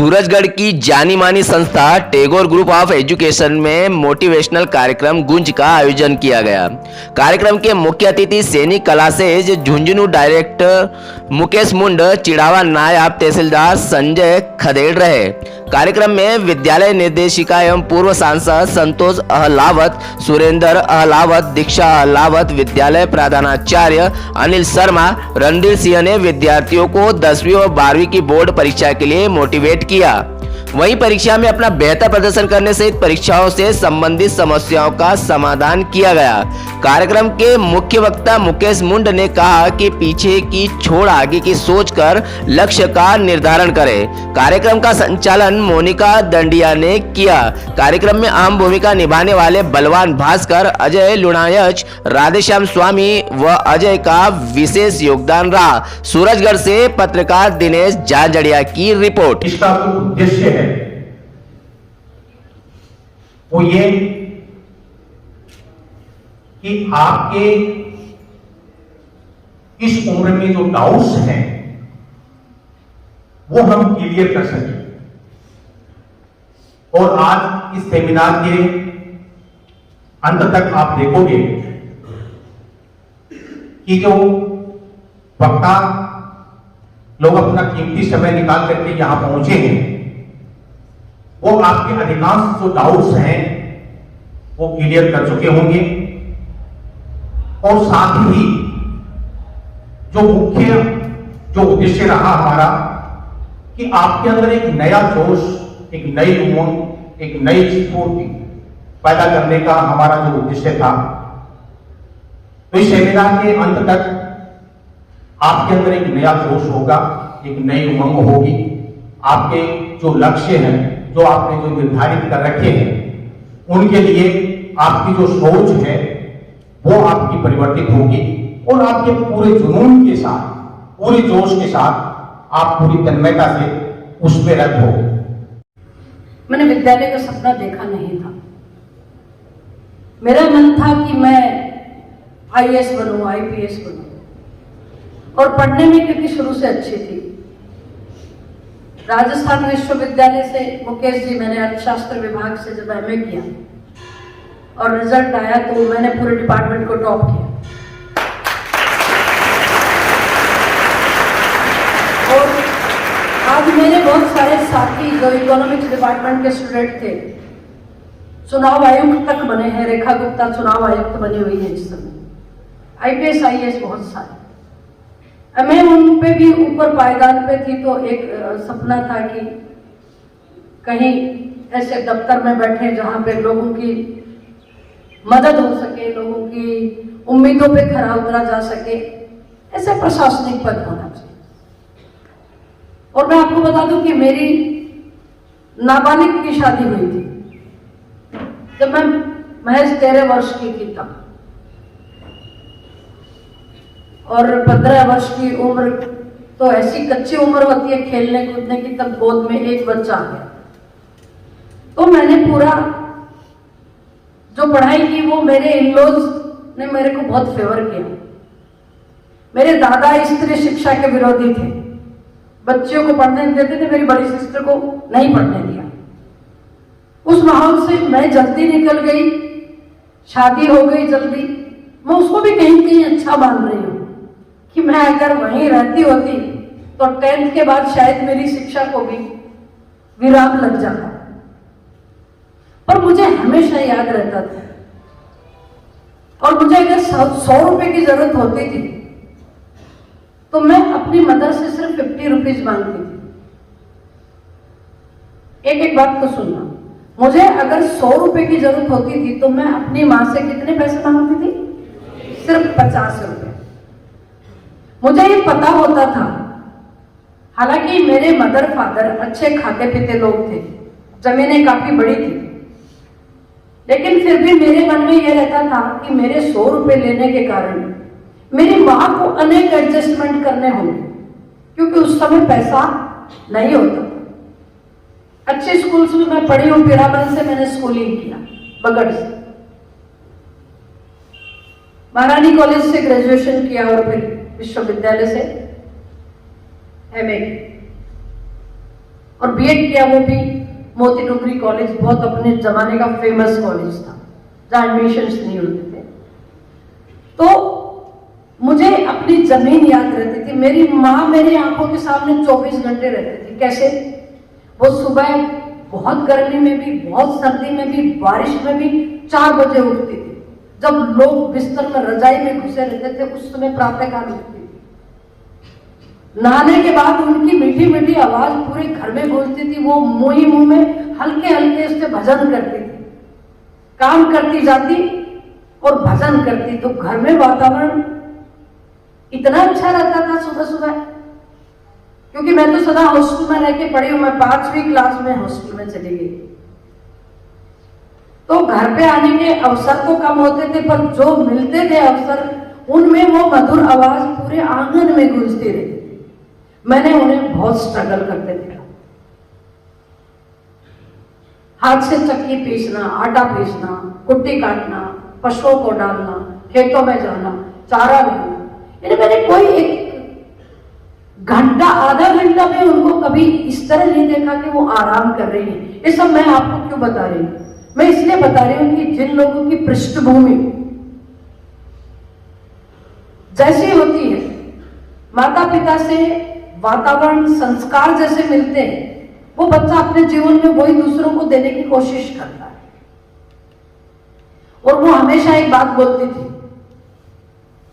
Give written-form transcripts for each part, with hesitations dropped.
सूरजगढ़ की जानी मानी संस्था टैगोर ग्रुप ऑफ एजुकेशन में मोटिवेशनल कार्यक्रम गुंज का आयोजन किया गया। कार्यक्रम के मुख्य अतिथि सैनिक कलासेज झुंझुनू डायरेक्टर मुकेश मुंड, चिड़ावा नायब तहसीलदार संजय खदेड़ रहे। कार्यक्रम में विद्यालय निर्देशिका एवं पूर्व सांसद संतोष अहलावत, सुरेंद्र अहलावत, दीक्षा अहलावत, विद्यालय प्रधानाचार्य अनिल शर्मा, रणधीर सिंह ने विद्यार्थियों को 10वीं और 12वीं की बोर्ड परीक्षा के लिए मोटिवेट किया। वहीं परीक्षा में अपना बेहतर प्रदर्शन करने सहित परीक्षाओं से संबंधित समस्याओं का समाधान किया गया। कार्यक्रम के मुख्य वक्ता मुकेश मुंड ने कहा कि पीछे की छोड़ आगे की सोच कर लक्ष्य का निर्धारण करें। कार्यक्रम का संचालन मोनिका दंडिया ने किया। कार्यक्रम में अहम भूमिका निभाने वाले बलवान भास्कर, अजय लुणायच, राधेश्याम स्वामी व अजय का विशेष योगदान रहा। सूरजगढ़ से पत्रकार दिनेश झाझड़िया की रिपोर्ट। इसका उद्देश्य है वो ये कि आपके इस उम्र में जो डाउट्स हैं वो हम क्लियर कर सकें। और आज इस सेमिनार के अंत तक आप देखोगे कि जो वक्ता लोग अपना कीमती समय निकाल करके यहां पहुंचे हैं वो आपके अधिकांश जो डाउट्स हैं वो क्लियर कर चुके होंगे। और साथ ही जो मुख्य जो उद्देश्य रहा हमारा कि आपके अंदर एक नया जोश, एक नई उमंग, एक नई स्फूर्ति पैदा करने का हमारा जो उद्देश्य था। तो इस सेमिनार के अंत तक आपके अंदर एक नया जोश होगा, एक नई उमंग होगी। आपके जो लक्ष्य हैं, जो आपने जो निर्धारित कर रखे हैं, उनके लिए आपकी जो सोच है वो आपकी परिवर्तित होगी और आपके पूरे जुनून के साथ, पूरे जोश के साथ आप पूरी तन्मयता से उसमें रत हो। मैंने विद्यालय का सपना देखा नहीं था। मेरा मन था कि मैं आईएएस बनूं, आईपीएस बनूं। और पढ़ने में क्योंकि शुरू से अच्छी थी, राजस्थान विश्वविद्यालय से मुकेश जी, मैंने अर्थशास्त्र विभाग से जब एमए किया और रिजल्ट आया तो मैंने पूरे डिपार्टमेंट को टॉप किया। और आज मेरे बहुत सारे साथी जो इकोनॉमिक्स डिपार्टमेंट के स्टूडेंट थे, चुनाव आयुक्त तक बने हैं। रेखा गुप्ता चुनाव आयुक्त बनी हुई है इस समय। आईपीएस आईएएस बहुत सारे। मैं उन पे भी ऊपर पायदान पे थी तो एक सपना था कि कहीं ऐसे दफ्तर में बैठे जहां पे लोगों की मदद हो सके, लोगों की उम्मीदों पे खरा उतरा जा सके, ऐसे प्रशासनिक पद होना चाहिए। और मैं आपको बता दूं कि मेरी नाबालिग की शादी हुई थी जब मैं महज 13 वर्ष की थी तब। और 15 वर्ष की उम्र तो ऐसी कच्ची उम्र होती है खेलने कूदने की, तब गोद में एक बच्चा आ गया। तो मैंने पूरा जो पढ़ाई की वो मेरे इन-लॉज ने मेरे को बहुत फेवर किया। मेरे दादा स्त्री शिक्षा के विरोधी थे, बच्चियों को पढ़ने नहीं देते थे, मेरी बड़ी सिस्टर को नहीं पढ़ने दिया। उस माहौल से मैं जल्दी निकल गई, शादी हो गई जल्दी। मैं उसको भी कहीं कहीं अच्छा मान रही हूँ कि मैं अगर वहीं रहती होती तो 10th के बाद शायद मेरी शिक्षा को भी विराम लग जाता। पर मुझे हमेशा याद रहता था। और मुझे अगर 100 रुपए की जरूरत होती थी तो मैं अपनी मदर से सिर्फ 50 रुपीज मांगती थी। एक एक बात को सुनना, मुझे अगर 100 रुपए की जरूरत होती थी तो मैं अपनी मां से कितने पैसे मांगती थी? सिर्फ 50 रुपए। मुझे ये पता होता था, हालांकि मेरे मदर फादर अच्छे खाते पीते लोग थे, जमीनें काफी बड़ी थी, लेकिन फिर भी मेरे मन में यह रहता था कि मेरे 100 रुपए लेने के कारण मेरी मां को अनेक एडजस्टमेंट करने होंगे, क्योंकि उस समय पैसा नहीं होता। अच्छे स्कूल्स में मैं पढ़ी हूँ। पिरामल से मैंने स्कूलिंग किया, बगड़ से। महारानी कॉलेज से ग्रेजुएशन किया और फिर विश्वविद्यालय से एमए। और बीएड किया, वो भी मोती डुंगरी कॉलेज, बहुत अपने जमाने का फेमस कॉलेज था जहाँ एडमिशंस नहीं होते थे। तो मुझे अपनी जमीन याद रहती थी। मेरी माँ मेरी आंखों के सामने 24 घंटे रहती थी। कैसे? वो सुबह बहुत गर्मी में भी, बहुत सर्दी में भी, बारिश में भी 4 बजे उठती थी। जब लोग बिस्तर में रजाई में घुसे रहते थे उस समय प्रातःकाल उठती थी। नहाने के बाद उनकी मीठी मीठी आवाज पूरे घर में गूंजती थी। वो मुंह ही मुंह में हल्के हल्के से भजन करती थी, काम करती जाती और भजन करती। तो घर में वातावरण इतना अच्छा रहता था सुबह सुबह, क्योंकि मैं तो सदा हॉस्टल में रह के पढ़ी हूं। मैं 5वीं क्लास में हॉस्टल में चली गई, तो घर पे आने के अवसर तो कम होते थे, पर जो मिलते थे अवसर उनमें वो मधुर आवाज पूरे आंगन में गूंजती रहती थी। मैंने उन्हें बहुत स्ट्रगल करते देखा। हाथ से चक्की पीसना, आटा पीसना, कुट्टी काटना, पशुओं को डालना, खेतों में जाना, चारा लाना। मैंने कोई एक घंटा, आधा घंटा भी उनको कभी इस तरह नहीं देखा कि वो आराम कर रही है। ये सब मैं आपको क्यों बता रही हूं? मैं इसलिए बता रही हूं कि जिन लोगों की पृष्ठभूमि जैसी होती है, माता पिता से वातावरण, संस्कार जैसे मिलते हैं, वो बच्चा अपने जीवन में वही दूसरों को देने की कोशिश करता है। और वो हमेशा एक बात बोलती थी,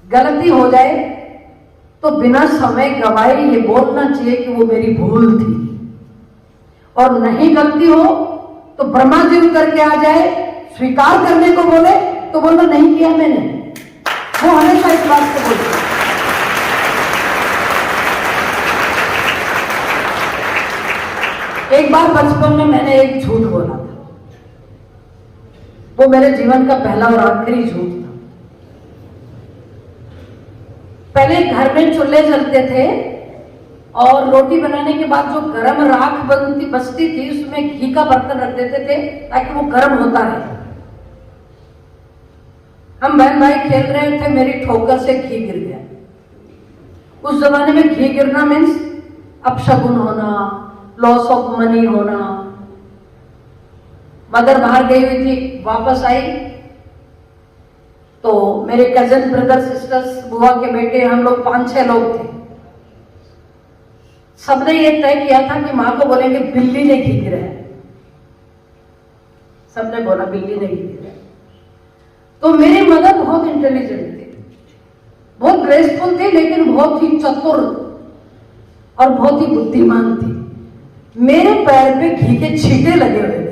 गलती हो जाए तो बिना समय गवाए ये बोलना चाहिए कि वो मेरी भूल थी, और नहीं गलती हो तो ब्रह्मा जी उतर के आ जाए, स्वीकार करने को बोले तो बोलना नहीं किया मैंने। वो हमेशा इस बात को बोलते। एक बार बचपन में मैंने एक झूठ बोला था, वो मेरे जीवन का पहला और आखिरी झूठ था। पहले घर में चूल्हे जलते थे और रोटी बनाने के बाद जो गरम राख बचती थी उसमें घी का बर्तन रख देते थे ताकि वो गर्म होता रहे। हम बहन भाई खेल रहे थे, मेरी ठोकर से घी गिर गया। उस जमाने में घी गिरना मीन्स अपशगुन होना, लॉस ऑफ मनी होना। मदर बाहर गई हुई थी, वापस आई तो मेरे कजन, ब्रदर, सिस्टर्स, बुआ के बेटे, हम लोग 5-6 लोग थे। सबने ये तय किया था कि माँ को बोलेंगे बिल्ली ने घी गिराया। सबने बोला बिल्ली ने घी गिराया। तो मेरी मदर बहुत इंटेलिजेंट थी, बहुत ग्रेसफुल थी, लेकिन बहुत ही चतुर और बहुत ही बुद्धिमान थी। मेरे पैर पे घी के छींटे लगे हुए थे।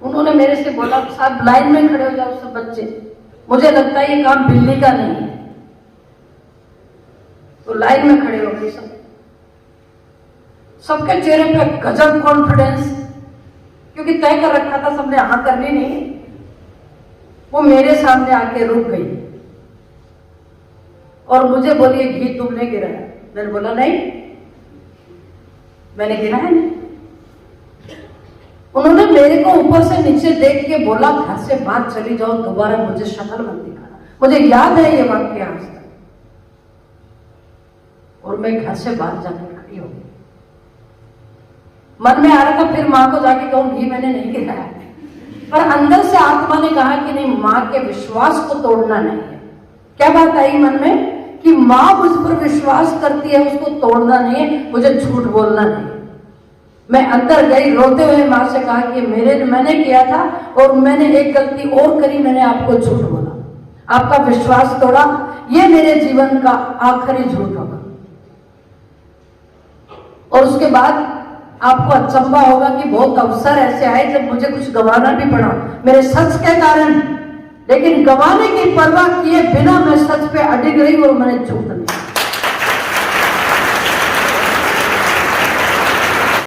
उन्होंने मेरे से बोला साहब लाइन में खड़े हो जाओ सब बच्चे, मुझे लगता है ये काम बिल्ली का नहीं है। तो लाइन में खड़े हो गए सब। सबके चेहरे पे गजब कॉन्फिडेंस, क्योंकि तय कर रखा था सबने, हाँ करनी नहीं। वो मेरे सामने आके रुक गई और मुझे बोली घी तुमने गिराया। मैंने बोला नहीं, मैंने गिराया नहीं। उन्होंने मेरे को ऊपर से नीचे देख के बोला घर से बात चली जाओ, दोबारा मुझे शक्ल मत दिखाना। मुझे याद है ये वाक्य आज तक। और मैं घर से बाहर जाकर खड़ी हो गई। मन में आ रहा था फिर माँ को जाके कहूं घी मैंने नहीं गिराया, पर अंदर से आत्मा ने कहा कि नहीं, माँ के विश्वास को तोड़ना नहीं है। क्या बात आई मन में कि माँ मुझ पर विश्वास करती है, उसको तोड़ना नहीं है, मुझे झूठ बोलना नहीं। मैं अंदर गई, रोते हुए माँ से कहा कि मैंने किया था और मैंने एक गलती और करी, मैंने आपको झूठ बोला, आपका विश्वास तोड़ा, ये मेरे जीवन का आखिरी झूठ होगा। और उसके बाद आपको अचंभा होगा कि बहुत अवसर ऐसे आए जब मुझे कुछ गंवाना भी पड़ा मेरे सच के कारण, लेकिन गंवाने की परवाह किए बिना मैं सच पे अडिग रही और मैंने झूठ नहीं।